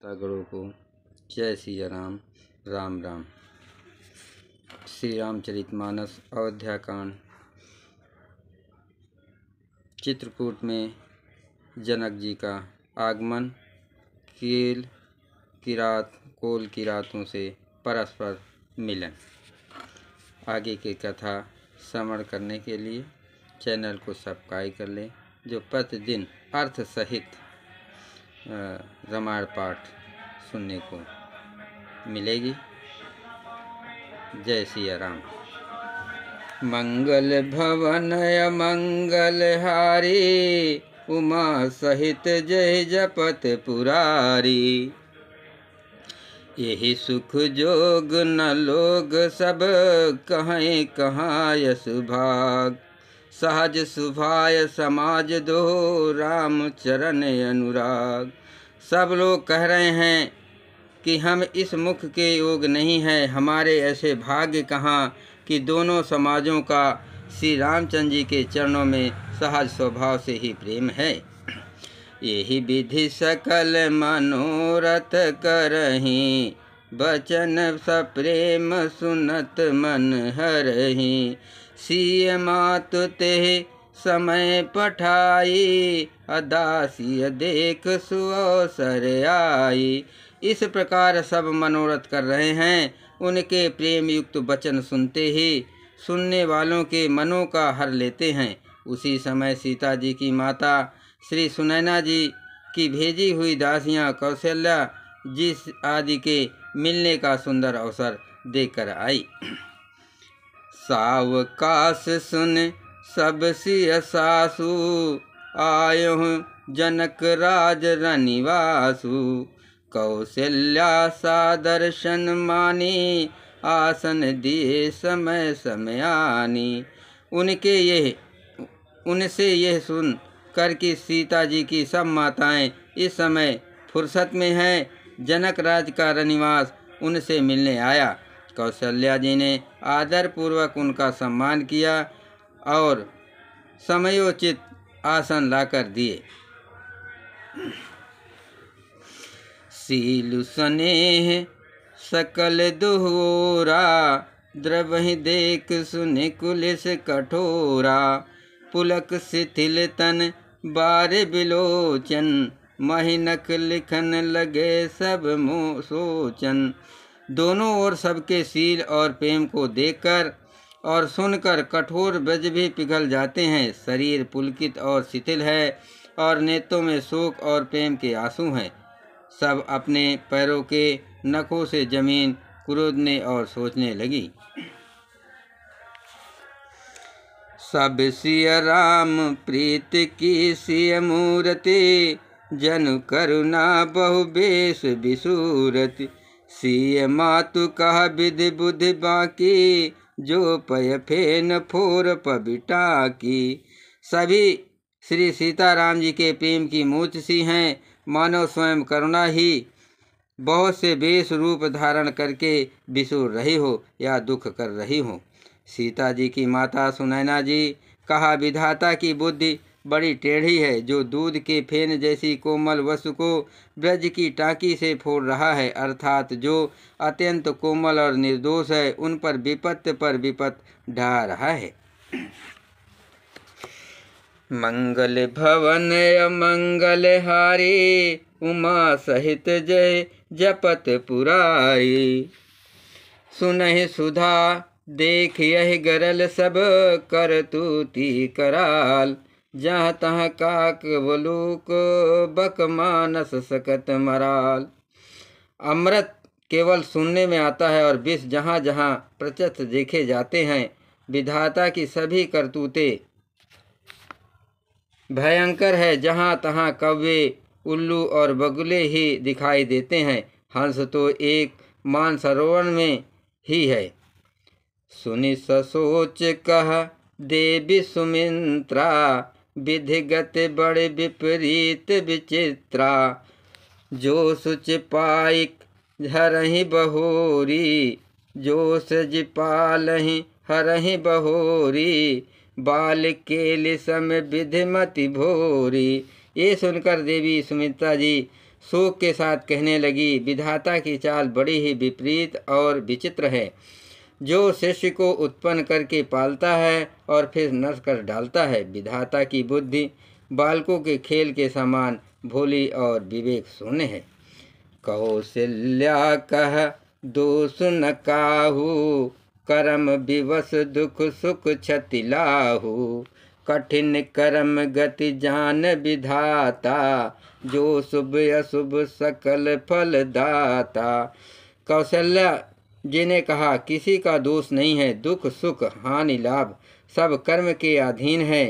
तगड़ों को जय सिया राम। राम राम। श्री रामचरितमानस अयोध्या कांड। चित्रकूट में जनक जी का आगमन, कोल किरातों से परस्पर मिलन। आगे की कथा श्रवण करने के लिए चैनल को सब्सक्राइब कर लें, जो प्रतिदिन अर्थ सहित रामायण पाठ सुनने को मिलेगी। जय सिया राम। मंगल भवन मंगल हारी, उमा सहित जय जपत पुरारी। यही सुख जोग न लोग सब, कहें कहाँ यश भाग। सहज सुभाय समाज दो, राम चरण अनुराग। सब लोग कह रहे हैं कि हम इस मुख के योग नहीं हैं, हमारे ऐसे भाग्य कहाँ कि दोनों समाजों का श्री रामचंद्र जी के चरणों में सहज स्वभाव से ही प्रेम है। यही विधि सकल मनोरथ करहीं, बचन सप्रेम सुनत मन हरहीं। सिय मातु ते समय पठाई, अदासी देख सुअवसर आई। इस प्रकार सब मनोरथ कर रहे हैं। उनके प्रेम युक्त वचन सुनते ही सुनने वालों के मनों का हर लेते हैं। उसी समय सीता जी की माता श्री सुनैना जी की भेजी हुई दासियां कौशल्या जी आदि के मिलने का सुंदर अवसर देकर आई। सावकाश सुन सब सिय सासु, आयो जनक राज रनिवासु। कौशल्या सादर्शन मानी, आसन दिए समय समयानी। उनसे यह सुन कर कि सीता जी की सब माताएं इस समय फुर्सत में हैं। जनक राज का रनिवास उनसे मिलने आया। कौशल्या जी ने आदर पूर्वक उनका सम्मान किया और समयोचित आसन लाकर दिए। सीलु स्नेह सकल दोहरा, द्रवहि देख सुनि कुलिस कठोरा। पुलक शिथिल तन बारे बिलोचन, महिनक लिखन लगे सब सोचन। दोनों ओर सबके शील और प्रेम को देखकर और सुनकर कठोर ब्रज भी पिघल जाते हैं। शरीर पुलकित और शिथिल है और नेत्रों में शोक और प्रेम के आंसू हैं। सब अपने पैरों के नखों से जमीन कुरेदने और सोचने लगी। सब सिय राम प्रीत की सिय मूर्ति, जनु करुणा बहु बेश बिसूरति। सिय मातु कहा विधि बुद्धि बाकी, जो पय फेन फोर पबिटा की। सभी श्री सीताराम जी के प्रेम की मूर्ति सी हैं, मानो स्वयं करुणा ही बहुत से बेश रूप धारण करके बिसूर रही हो या दुख कर रही हो। सीता जी की माता सुनैना जी कहा, विधाता की बुद्धि बड़ी टेढ़ी है, जो दूध के फेन जैसी कोमल वस्तु को ब्रज की टाँकी से फोड़ रहा है, अर्थात जो अत्यंत कोमल और निर्दोष है, उन पर विपत्त ढा रहा है। मंगल भवन अमंगल हारी, उमा सहित जय जपत पुरारी। सुनहि सुधा देख यही गरल सब, करतूती कराल। जहाँ तहाँ काक वलूक, बक मानस सकत मराल। अमृत केवल सुनने में आता है और विष जहाँ जहाँ प्रत्यक्ष देखे जाते हैं। विधाता की सभी करतूतें भयंकर है। जहाँ तहाँ कौवे, उल्लू और बगुले ही दिखाई देते हैं। हंस तो एक मानसरोवर में ही है। सुनि ससोच कह देवी सुमित्रा, विधिगत बड़े विपरीत विचित्रा। जो सुच पाइक हरहि बहोरी, जो सज पालहि हरहि बहोरी। बाल केल सम विधिमति भोरी। ये सुनकर देवी सुमित्रा जी शोक के साथ कहने लगी, विधाता की चाल बड़ी ही विपरीत और विचित्र है। जो शिष्य को उत्पन्न करके पालता है और फिर नष्ट कर डालता है। विधाता की बुद्धि बालकों के खेल के समान भोली और विवेक शून्य है। कौशल्या कह दोष न काहू, कर्म विवश दुख सुख क्षति लाहू। कठिन कर्म गति जान विधाता, जो शुभ अशुभ सकल फल दाता। कौशल्या जी ने कहा, किसी का दोष नहीं है। दुख सुख हानि लाभ सब कर्म के अधीन है।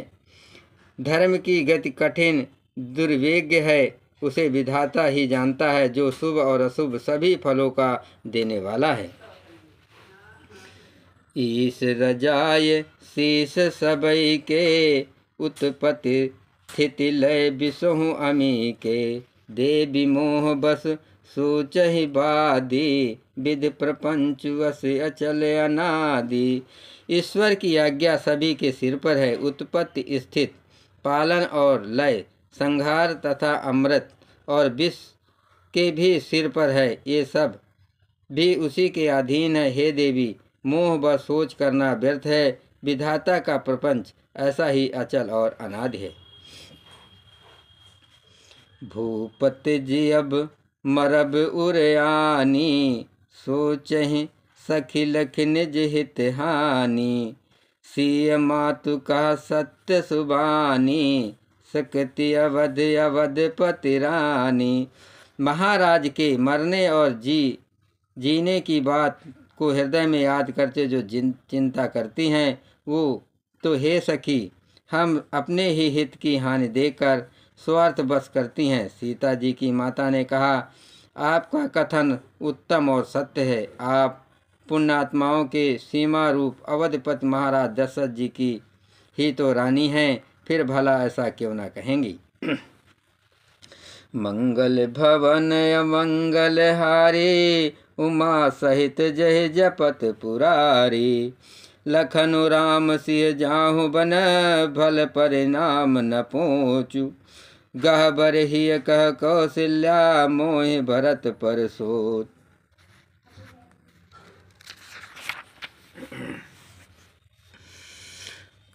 धर्म की गति कठिन दुर्वेग्य है, उसे विधाता ही जानता है, जो शुभ और अशुभ सभी फलों का देने वाला है। ईश रजाय शीश सबई के, उत्पत्ति स्थिति लय विषहु अमी के। देवी मोह बस सोचहि बादी, विधि प्रपंच वश अचल अनादि। ईश्वर की आज्ञा सभी के सिर पर है। उत्पत्ति स्थित पालन और लय, संहार तथा अमृत और विष के भी सिर पर है। ये सब भी उसी के अधीन है। हे देवी, मोह व सोच करना व्यर्थ है। विधाता का प्रपंच ऐसा ही अचल और अनादि है। भूपति जी अब मरब उरयानी, सोचहि सखी लख निज हित हानि। सिय मातु का सत्य सुबानी, सकति अवध अवध पति रानी। महाराज के मरने और जीने की बात को हृदय में याद करते जो चिंता करती हैं, वो तो हे सखी, हम अपने ही हित की हानि देखकर स्वार्थ बस करती हैं। सीता जी की माता ने कहा, आपका कथन उत्तम और सत्य है। आप पुण्यात्माओं के सीमा रूप अवधपति महाराज दशरथ जी की ही तो रानी हैं, फिर भला ऐसा क्यों ना कहेंगी। मंगल भवन अमंगल हारी, उमा सहित जय जपत पुरारी। लखनु राम सिंह जाहु बन, भल परिणाम न पहुँचू। गहबर ही कह कौशल्या, मोहि भरत पर सोत।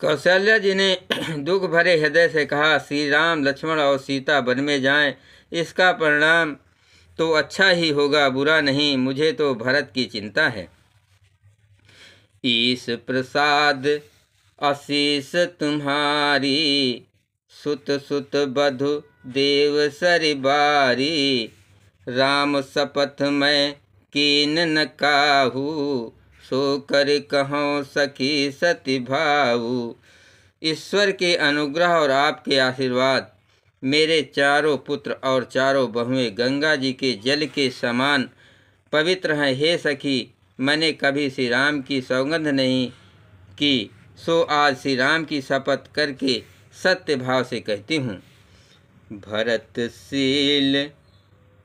कौशल्या जी ने दुख भरे हृदय से कहा, श्री राम लक्ष्मण और सीता वन में जाएं, इसका परिणाम तो अच्छा ही होगा, बुरा नहीं। मुझे तो भरत की चिंता है। ईश प्रसाद आशीष तुम्हारी, सुत सुत बधु देव सरिबारी। राम शपथ मैं कीन न काहू, सो कर कहो सखी सति भाऊ। ईश्वर के अनुग्रह और आपके आशीर्वाद मेरे चारों पुत्र और चारों बहुएं गंगा जी के जल के समान पवित्र हैं। हे सखी, मैंने कभी श्री राम की सौगंध नहीं की, सो आज श्री राम की शपथ करके सत्य भाव से कहती हूँ। भरतशील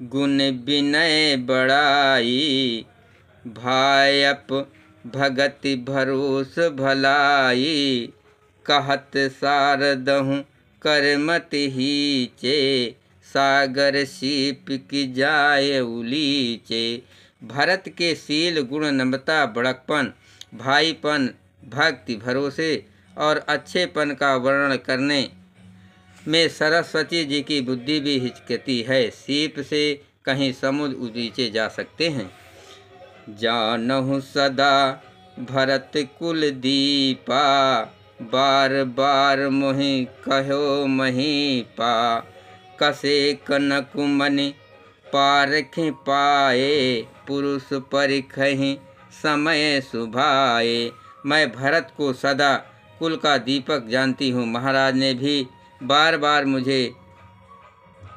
गुण विनय बड़ाई, भायप भगति भरोस भलाई। कहत सारदहु करमति हीचे, सागर सीप की जाय उलीचे। भरत के शील गुण नम्रता बड़कपन भाईपन भक्ति भरोसे और अच्छेपन का वर्णन करने में सरस्वती जी की बुद्धि भी हिचकती है। सीप से कहीं समुद्र नीचे जा सकते हैं। जानहु सदा भरत कुल दीपा, बार बार मोहि कहो महीपा। कसे कनकु मनि पारखि पाए, पुरुष परिखहि समय सुभाए। मैं भरत को सदा कुल का दीपक जानती हूँ। महाराज ने भी बार बार मुझे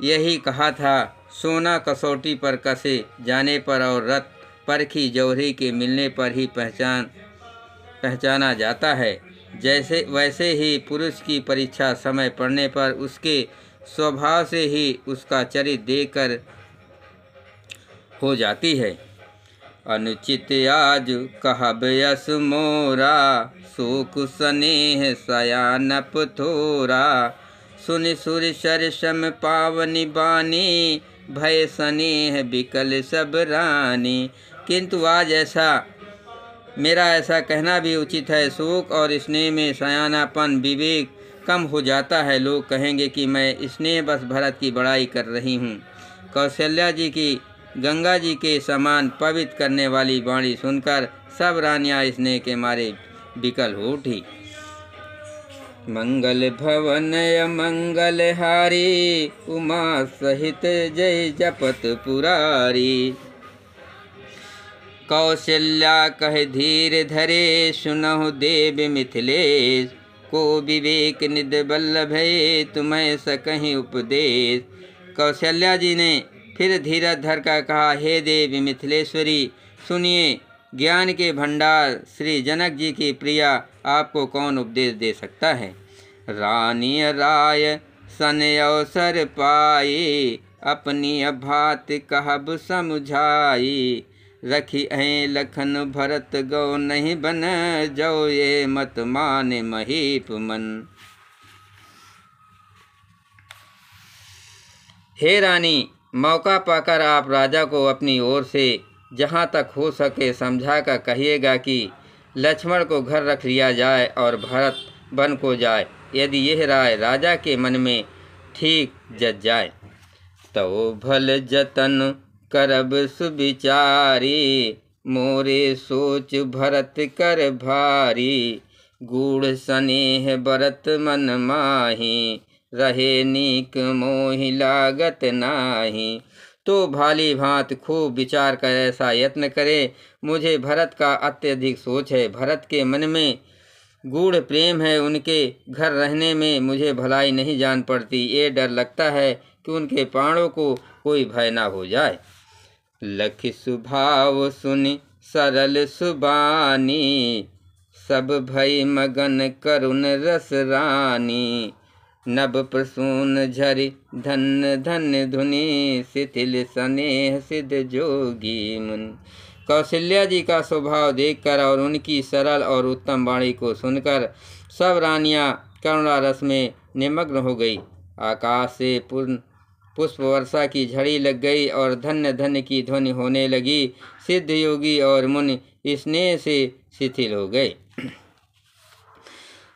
यही कहा था। सोना कसौटी पर कसे जाने पर और रत परखी जौहरी के मिलने पर ही पहचाना जाता है। वैसे ही पुरुष की परीक्षा समय पड़ने पर उसके स्वभाव से ही उसका चरित्र देखकर हो जाती है। अनुचित आज कहब यस मोरा, शोक स्नेह सयानप थोरा। सुनि सुर सरसम पावनी बानी, भय स्नेह बिकल सब रानी। किंतु आज मेरा ऐसा कहना भी उचित है, शोक और स्नेह में सयानापन विवेक कम हो जाता है। लोग कहेंगे कि मैं स्नेह बस भरत की बड़ाई कर रही हूँ। कौशल्या जी की गंगा जी के समान पवित्र करने वाली वाणी सुनकर सब रानियां स्नेह के मारे विकल हो उठी। मंगल भवन मंगल हारी, उमा सहित जय जपत पुरारी। कौशल्या कह धीर धरे, सुनहु देव मिथिलेश। को विवेक निध बल्लभे, तुम्हें सकहीं उपदेश। कौशल्या जी ने फिर धीरज धर कर कहा, हे देवी मिथिलेश्वरी, सुनिए, ज्ञान के भंडार श्री जनक जी की प्रिया, आपको कौन उपदेश दे सकता है। रानी राय सन अवसर पाई, अपनी अभात कहब समझाई। रखी हैं लखन भरत गौ नहीं बन, जो ये मत माने महीप मन। हे रानी, मौका पाकर आप राजा को अपनी ओर से जहाँ तक हो सके समझा कर कहिएगा कि लक्ष्मण को घर रख लिया जाए और भरत वन को जाए। यदि यह राय राजा के मन में ठीक जच जाए तो भल जतन करब सुविचारी। मोरे सोच भरत कर भारी, गूढ़ स्नेह भरत मन माही। रहे नीक मोहि लागत नाही। तो भाली भांत खूब विचार कर ऐसा यत्न करे। मुझे भरत का अत्यधिक सोच है, भरत के मन में गूढ़ प्रेम है, उनके घर रहने में मुझे भलाई नहीं जान पड़ती। ये डर लगता है कि उनके प्राणों को कोई भय ना हो जाए। लखि सुभाव सुनि सरल सुबानी, सब भय मगन करुण रस रानी। नभ प्रसून झरि धन धन धुनि, शिथिल स्नेह सिद्ध जोगी मुनि। कौशल्या जी का स्वभाव देखकर और उनकी सरल और उत्तम वाणी को सुनकर सब रानियां करुणा रस में निमग्न हो गई। आकाश से पुष्प वर्षा की झड़ी लग गई और धन्य धन्य की ध्वनि होने लगी। सिद्ध योगी और मुनि स्नेह से शिथिल हो गए।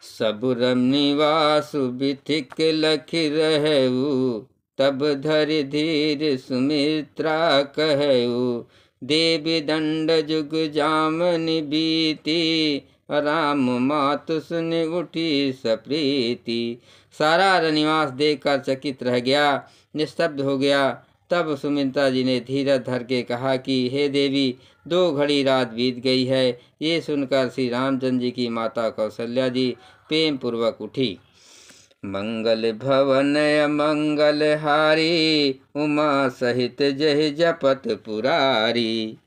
सब रमनिवासु बिथिक लखि रहऊ, तब धरि धीर सुमित्रा कहऊ। देवी दंड जुग जामनि बीती, राम मातु सुनि उठी सप्रीति। सारा रनिवास देखकर चकित रह गया, निस्तब्ध हो गया। तब सुमित्रा जी ने धीरज धर के कहा कि हे देवी, 2 घड़ी रात बीत गई है। ये सुनकर श्री रामचंद्र जी की माता कौशल्या जी प्रेम पूर्वक उठी। मंगल भवन मंगल हारी, उमा सहित जय जपत पुरारी।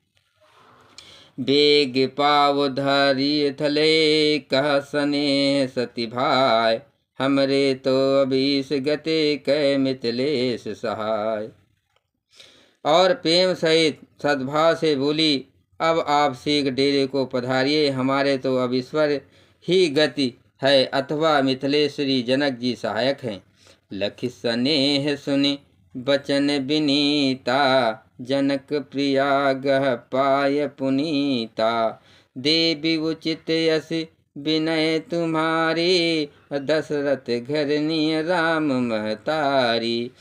बेग पाव धारी थले, कह स्नेह सती भाई। हमरे तो अभीस गते कै मिथिलेश सहाय। और प्रेम सहित सद्भाव से बोली, अब आप शीघ्र डेरे को पधारिए, हमारे तो अब ईश्वर ही गति है अथवा मिथिलेश्वरी जनक जी सहायक हैं। लखि स्नेह सुनि बचन विनीता, जनक प्रिया गह पाय पुनीता। देवी उचित यस विनय तुम्हारी, दशरथ घरनी राम महतारी।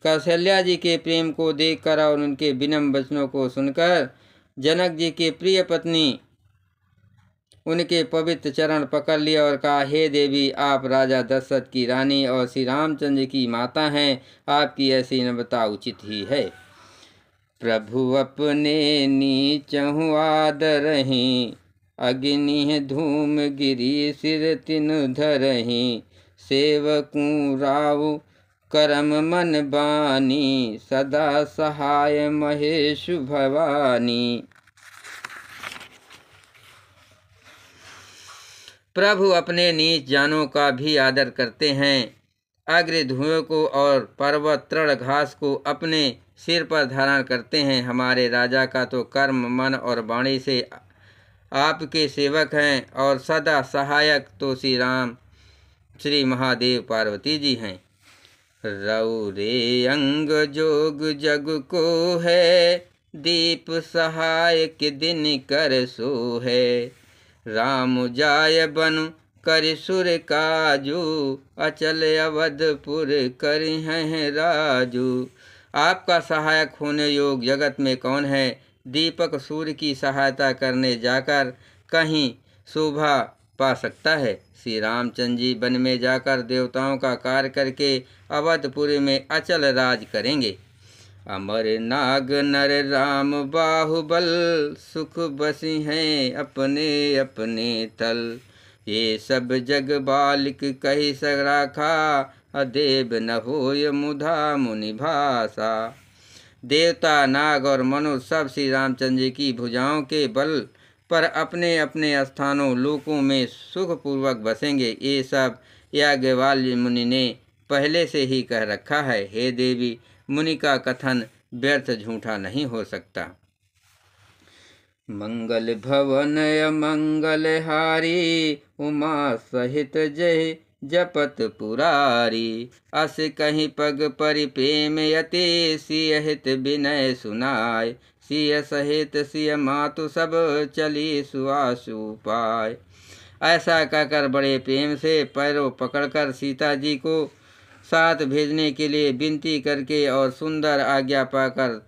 कौशल्या जी के प्रेम को देखकर और उनके विनम्र वचनों को सुनकर जनक जी की प्रिय पत्नी उनके पवित्र चरण पकड़ लिया और कहा, हे देवी, आप राजा दशरथ की रानी और श्री रामचंद्र की माता हैं, आपकी ऐसी नम्रता उचित ही है। प्रभु अपने नीचहु आदरहि, अग्नि धूम गिरी सिर तिनु धरहि। सेवकू राव करम मन बानी, सदा सहाय महेशु भवानी। प्रभु अपने नीच जानों का भी आदर करते हैं। अग्नि धुएं को और पर्वत तृण घास को अपने सिर पर धारण करते हैं। हमारे राजा का तो कर्म मन और वाणी से आपके सेवक हैं और सदा सहायक तो श्री राम श्री महादेव पार्वती जी हैं। रौरे अंग जोग जग को है, दीप सहायक दिन कर सो है। राम जाय बनु कर सुर काजू, अचल अवधपुर कर हैं राजू। आपका सहायक होने योग जगत में कौन है? दीपक सूर्य की सहायता करने जाकर कहीं शोभा पा सकता है। श्री रामचंद्र जी वन में जाकर देवताओं का कार्य करके अवधपुरी में अचल राज करेंगे। अमर नाग नर राम बाहुबल, सुख बसी हैं अपने अपने तल। ये सब जग बालिक कही सराखा, अदेव न होय मुधा मुनि भाषा। देवता नाग और मनुष्य सब श्री रामचंद्र जी की भुजाओं के बल पर अपने अपने स्थानों लोकों में सुखपूर्वक बसेंगे। ये सब याज्ञवल्क्य मुनि ने पहले से ही कह रखा है। हे देवी, मुनि का कथन व्यर्थ झूठा नहीं हो सकता। मंगल भवन मंगल हारी, उमा सहित जय जपत पुरारी। अस कहीं पग परिप्रेम यति, सिय हित विनय सुनाय। सिय सहित सिय मातु सब, चली सुआसु पाय। ऐसा कहकर बड़े प्रेम से पैरों पकड़कर सीता जी को साथ भेजने के लिए विनती करके और सुंदर आज्ञा पाकर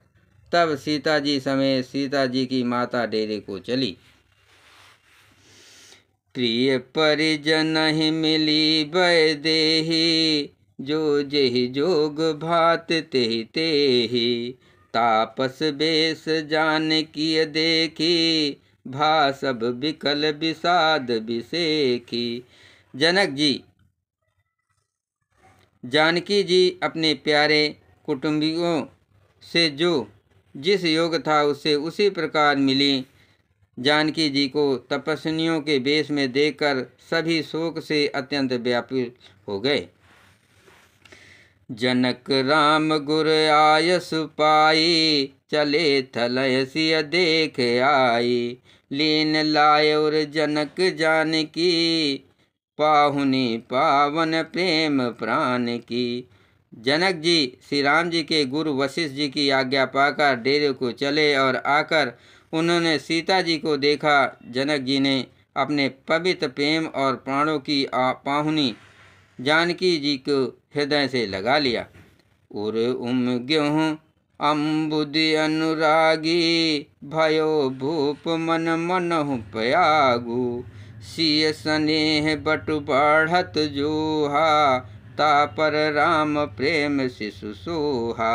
तब सीता जी समेत सीता जी की माता डेरे को चली। प्रिय परिजन ही मिली भय देही, जो जेहि जोग भात तेहि तेहि। तापस बेस जान किय देखी, भा सब विकल विषाद विसेखी। जनक जी जानकी जी अपने प्यारे कुटुंबियों से जो जिस योग था उससे उसी प्रकार मिली। जानकी जी को तपस्विनियों के वेश में देखकर सभी शोक से अत्यंत व्याकुल हो गए। जनक राम गुर आयस पाई, चले थलय सिय देख आई। लीन लाय और जनक जानकी, पाहुनी पावन प्रेम प्राण की। जनक जी श्री राम जी के गुरु वशिष्ठ जी की आज्ञा पाकर डेरे को चले और आकर उन्होंने सीता जी को देखा। जनक जी ने अपने पवित्र प्रेम और प्राणों की पाहुनी जानकी जी को हृदय से लगा लिया। उर गेहूँ अम्बुदि अनुरागी, भयो भूप मन मनहु पयागु। सिय स्नेह बटु बढ़त जोहा, तापर राम प्रेम शिशु सोहा।